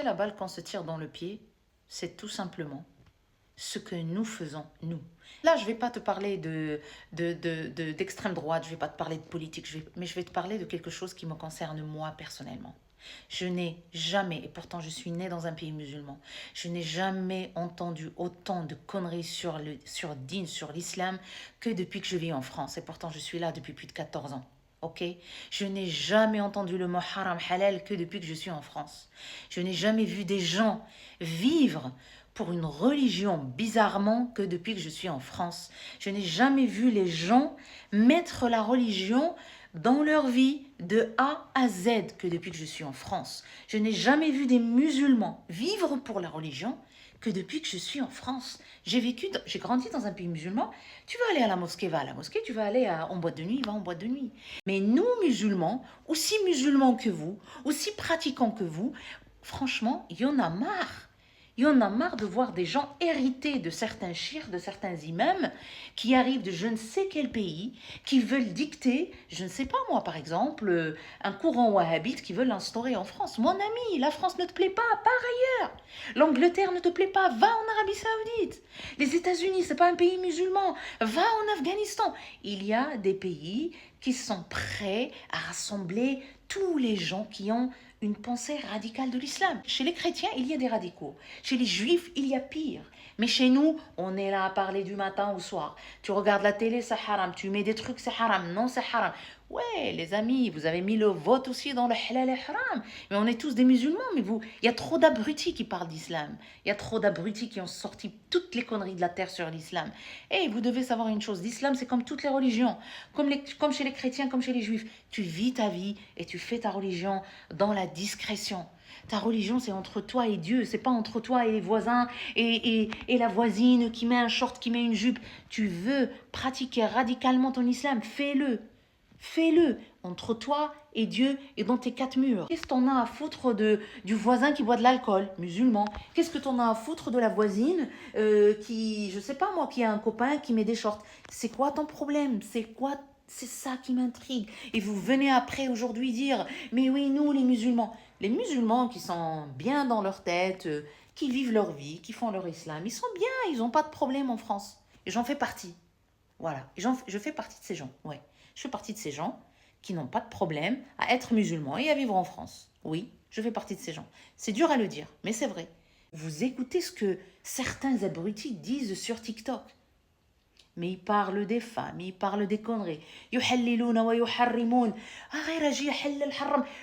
La balle qu'on se tire dans le pied, c'est tout simplement ce que nous faisons, nous. Là, je ne vais pas te parler d'extrême droite, je ne vais pas te parler de politique, mais je vais te parler de quelque chose qui me concerne moi personnellement. Je n'ai jamais, et pourtant je suis née dans un pays musulman, je n'ai jamais entendu autant de conneries sur Dine, sur l'islam, que depuis que je vis en France. Et pourtant je suis là depuis plus de 14 ans. Ok, je n'ai jamais entendu le mot haram halal que depuis que je suis en France. Je n'ai jamais vu des gens vivre pour une religion bizarrement que depuis que je suis en France. Je n'ai jamais vu les gens mettre la religion dans leur vie de A à Z que depuis que je suis en France. Je n'ai jamais vu des musulmans vivre pour la religion que depuis que je suis en France. J'ai grandi dans un pays musulman. Tu veux aller à la mosquée, va à la mosquée. Tu veux aller en boîte de nuit, va en boîte de nuit. Mais nous, musulmans, aussi musulmans que vous, aussi pratiquants que vous, franchement, il y en a marre. Il y en a marre de voir des gens hérités de certains chirs, de certains imams, qui arrivent de je ne sais quel pays, qui veulent dicter, je ne sais pas moi par exemple, un courant wahhabite qui veut l'instaurer en France. Mon ami, la France ne te plaît pas, pars ailleurs. L'Angleterre ne te plaît pas, va en Arabie Saoudite. Les États-Unis, c'est pas un pays musulman, va en Afghanistan. Il y a des pays qui sont prêts à rassembler tous les gens qui ont une pensée radicale de l'islam. Chez les chrétiens, il y a des radicaux. Chez les juifs, il y a pire. Mais chez nous, on est là à parler du matin au soir. Tu regardes la télé, c'est haram. Tu mets des trucs, c'est haram. Non, c'est haram. Ouais, les amis, vous avez mis le vote aussi dans le halal et haram. Mais on est tous des musulmans, mais vous, il y a trop d'abrutis qui parlent d'islam. Il y a trop d'abrutis qui ont sorti toutes les conneries de la terre sur l'islam. Et vous devez savoir une chose, l'islam, c'est comme toutes les religions. Comme chez les chrétiens, comme chez les juifs. Tu vis ta vie et tu fais ta religion dans la discrétion. Ta religion, c'est entre toi et Dieu, c'est pas entre toi et les voisins et la voisine qui met un short, qui met une jupe. Tu veux pratiquer radicalement ton islam, fais-le. Fais-le entre toi et Dieu et dans tes quatre murs. Qu'est-ce que t'en as à foutre du voisin qui boit de l'alcool, musulman? Qu'est-ce que t'en as à foutre de la voisine qui, je sais pas moi, qui a un copain qui met des shorts? C'est quoi ton problème? C'est ça qui m'intrigue. Et vous venez après aujourd'hui dire, mais oui, nous les musulmans qui sont bien dans leur tête, qui vivent leur vie, qui font leur islam, ils sont bien, ils n'ont pas de problème en France. Et j'en fais partie. Voilà, je fais partie de ces gens, ouais. Je fais partie de ces gens qui n'ont pas de problème à être musulmans et à vivre en France. Oui, je fais partie de ces gens. C'est dur à le dire, mais c'est vrai. Vous écoutez ce que certains abrutis disent sur TikTok. Mais ils parlent des femmes, ils parlent des conneries. Yuhalliluna wa yuharrimun.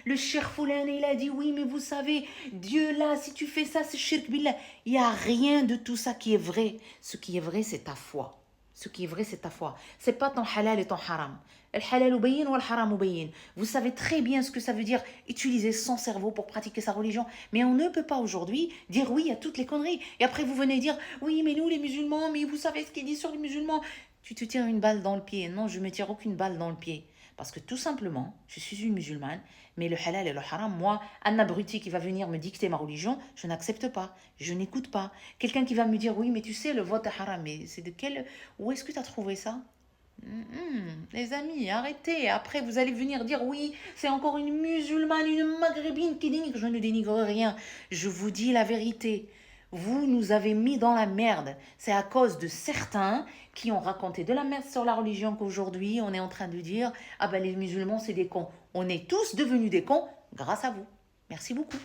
Le cheikh Foulane, il a dit oui, mais vous savez, Dieu là, si tu fais ça, c'est shirk billah. Il n'y a rien de tout ça qui est vrai. Ce qui est vrai, c'est ta foi. Ce qui est vrai, c'est ta foi. C'est pas ton halal et ton haram. El halal ubayyin ou el haram ubayyin. Vous savez très bien ce que ça veut dire utiliser son cerveau pour pratiquer sa religion. Mais on ne peut pas aujourd'hui dire oui à toutes les conneries. Et après, vous venez dire oui, mais nous, les musulmans, mais vous savez ce qu'il dit sur les musulmans. Tu te tires une balle dans le pied. Non, je ne me tire aucune balle dans le pied. Parce que tout simplement, je suis une musulmane, mais le halal et le haram, moi, un abruti qui va venir me dicter ma religion, je n'accepte pas, je n'écoute pas. Quelqu'un qui va me dire, oui, mais tu sais, le vote est haram, mais c'est de quel... Où est-ce que tu as trouvé ça? Les amis, arrêtez. Après, vous allez venir dire, oui, c'est encore une musulmane, une maghrébine qui dénigre. Je ne dénigre rien. Je vous dis la vérité. Vous nous avez mis dans la merde. C'est à cause de certains qui ont raconté de la merde sur la religion qu'aujourd'hui, on est en train de dire, ah ben les musulmans, c'est des cons. On est tous devenus des cons grâce à vous. Merci beaucoup.